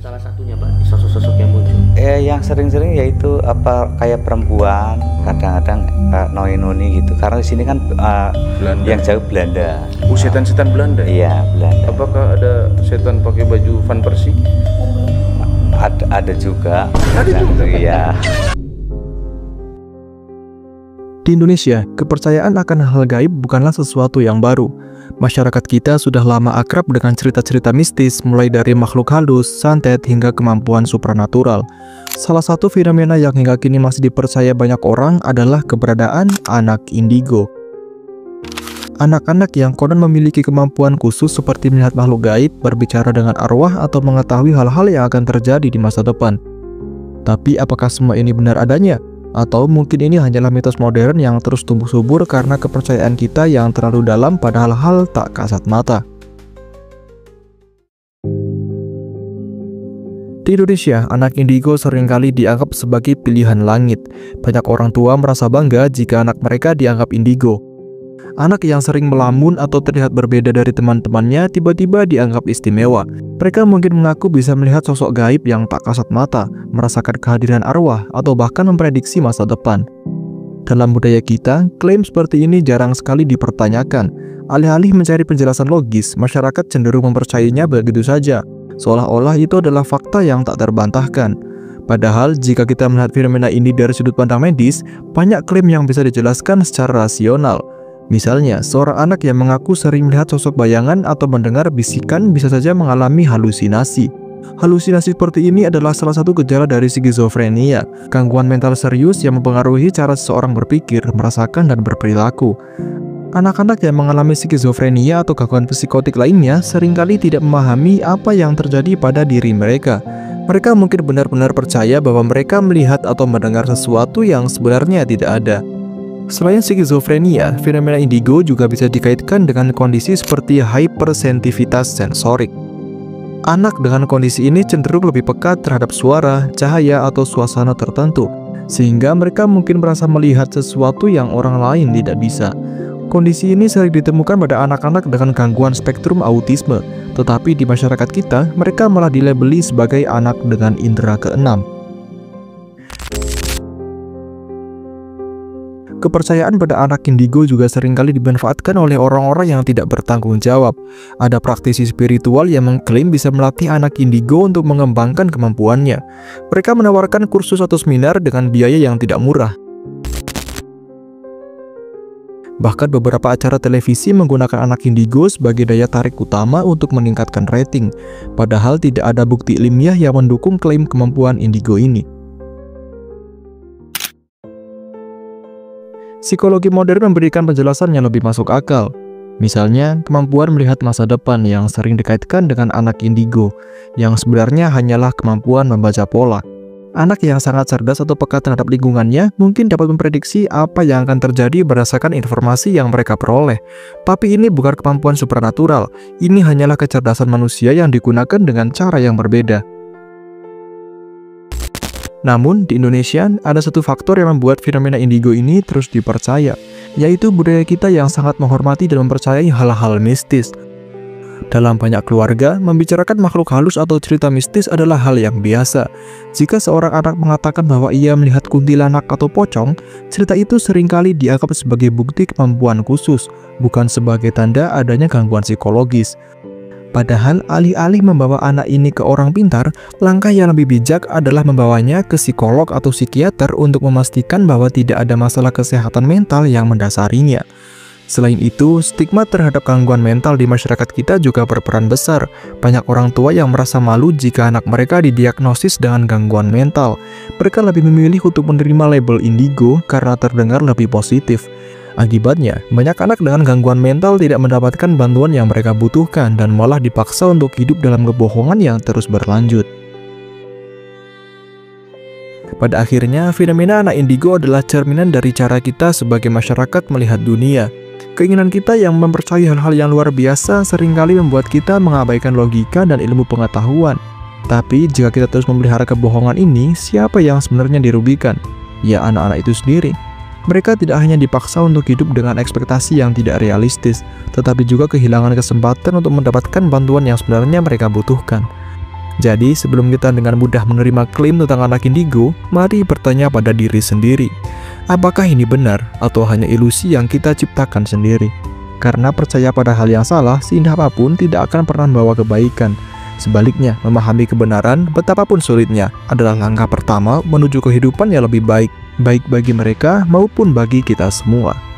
Salah satunya Pak, sosok-sosok yang muncul. Yang sering-sering yaitu kayak perempuan, kadang-kadang noni-noni gitu. Karena di sini kan Belanda. yang jauh Belanda. Setan-setan Belanda. Iya, Belanda. Apakah ada setan pakai baju Van Persie? Ada juga. Ada juga? Iya. Di Indonesia, kepercayaan akan hal gaib bukanlah sesuatu yang baru. Masyarakat kita sudah lama akrab dengan cerita-cerita mistis, mulai dari makhluk halus, santet, hingga kemampuan supranatural. Salah satu fenomena yang hingga kini masih dipercaya banyak orang adalah keberadaan anak indigo. Anak-anak yang konon memiliki kemampuan khusus seperti melihat makhluk gaib, berbicara dengan arwah, atau mengetahui hal-hal yang akan terjadi di masa depan. Tapi apakah semua ini benar adanya? Atau mungkin ini hanyalah mitos modern yang terus tumbuh subur karena kepercayaan kita yang terlalu dalam pada hal-hal tak kasat mata. Di Indonesia, anak indigo seringkali dianggap sebagai pilihan langit. Banyak orang tua merasa bangga jika anak mereka dianggap indigo. Anak yang sering melamun atau terlihat berbeda dari teman-temannya tiba-tiba dianggap istimewa. Mereka mungkin mengaku bisa melihat sosok gaib yang tak kasat mata, merasakan kehadiran arwah, atau bahkan memprediksi masa depan. Dalam budaya kita, klaim seperti ini jarang sekali dipertanyakan. Alih-alih mencari penjelasan logis, masyarakat cenderung mempercayainya begitu saja, seolah-olah itu adalah fakta yang tak terbantahkan. Padahal, jika kita melihat fenomena ini dari sudut pandang medis, banyak klaim yang bisa dijelaskan secara rasional. Misalnya, seorang anak yang mengaku sering melihat sosok bayangan atau mendengar bisikan bisa saja mengalami halusinasi. Halusinasi seperti ini adalah salah satu gejala dari skizofrenia, gangguan mental serius yang mempengaruhi cara seseorang berpikir, merasakan, dan berperilaku. Anak-anak yang mengalami skizofrenia atau gangguan psikotik lainnya seringkali tidak memahami apa yang terjadi pada diri mereka. Mereka mungkin benar-benar percaya bahwa mereka melihat atau mendengar sesuatu yang sebenarnya tidak ada. Selain skizofrenia, fenomena indigo juga bisa dikaitkan dengan kondisi seperti hypersensitivitas sensorik. Anak dengan kondisi ini cenderung lebih peka terhadap suara, cahaya, atau suasana tertentu, sehingga mereka mungkin merasa melihat sesuatu yang orang lain tidak bisa. Kondisi ini sering ditemukan pada anak-anak dengan gangguan spektrum autisme, tetapi di masyarakat kita, mereka malah dilabeli sebagai anak dengan indera keenam. Kepercayaan pada anak indigo juga seringkali dimanfaatkan oleh orang-orang yang tidak bertanggung jawab. Ada praktisi spiritual yang mengklaim bisa melatih anak indigo untuk mengembangkan kemampuannya. Mereka menawarkan kursus atau seminar dengan biaya yang tidak murah. Bahkan beberapa acara televisi menggunakan anak indigo sebagai daya tarik utama untuk meningkatkan rating. Padahal tidak ada bukti ilmiah yang mendukung klaim kemampuan indigo ini. Psikologi modern memberikan penjelasan yang lebih masuk akal. Misalnya, kemampuan melihat masa depan yang sering dikaitkan dengan anak indigo, yang sebenarnya hanyalah kemampuan membaca pola. Anak yang sangat cerdas atau peka terhadap lingkungannya mungkin dapat memprediksi apa yang akan terjadi berdasarkan informasi yang mereka peroleh. Tapi ini bukan kemampuan supranatural, ini hanyalah kecerdasan manusia yang digunakan dengan cara yang berbeda. Namun, di Indonesia, ada satu faktor yang membuat fenomena indigo ini terus dipercaya, yaitu budaya kita yang sangat menghormati dan mempercayai hal-hal mistis. Dalam banyak keluarga, membicarakan makhluk halus atau cerita mistis adalah hal yang biasa. Jika seorang anak mengatakan bahwa ia melihat kuntilanak atau pocong, cerita itu seringkali dianggap sebagai bukti kemampuan khusus, bukan sebagai tanda adanya gangguan psikologis. Padahal alih-alih membawa anak ini ke orang pintar, langkah yang lebih bijak adalah membawanya ke psikolog atau psikiater untuk memastikan bahwa tidak ada masalah kesehatan mental yang mendasarinya. Selain itu, stigma terhadap gangguan mental di masyarakat kita juga berperan besar. Banyak orang tua yang merasa malu jika anak mereka didiagnosis dengan gangguan mental. Mereka lebih memilih untuk menerima label indigo karena terdengar lebih positif. Akibatnya, banyak anak dengan gangguan mental tidak mendapatkan bantuan yang mereka butuhkan dan malah dipaksa untuk hidup dalam kebohongan yang terus berlanjut. Pada akhirnya, fenomena anak indigo adalah cerminan dari cara kita sebagai masyarakat melihat dunia. Keinginan kita yang mempercayai hal-hal yang luar biasa seringkali membuat kita mengabaikan logika dan ilmu pengetahuan. Tapi, jika kita terus memelihara kebohongan ini, siapa yang sebenarnya dirugikan? Ya, anak-anak itu sendiri. Mereka tidak hanya dipaksa untuk hidup dengan ekspektasi yang tidak realistis, tetapi juga kehilangan kesempatan untuk mendapatkan bantuan yang sebenarnya mereka butuhkan. Jadi sebelum kita dengan mudah menerima klaim tentang anak indigo, mari bertanya pada diri sendiri, apakah ini benar atau hanya ilusi yang kita ciptakan sendiri? Karena percaya pada hal yang salah, seindah apapun tidak akan pernah membawa kebaikan. Sebaliknya, memahami kebenaran, betapapun sulitnya, adalah langkah pertama menuju kehidupan yang lebih baik, baik bagi mereka maupun bagi kita semua.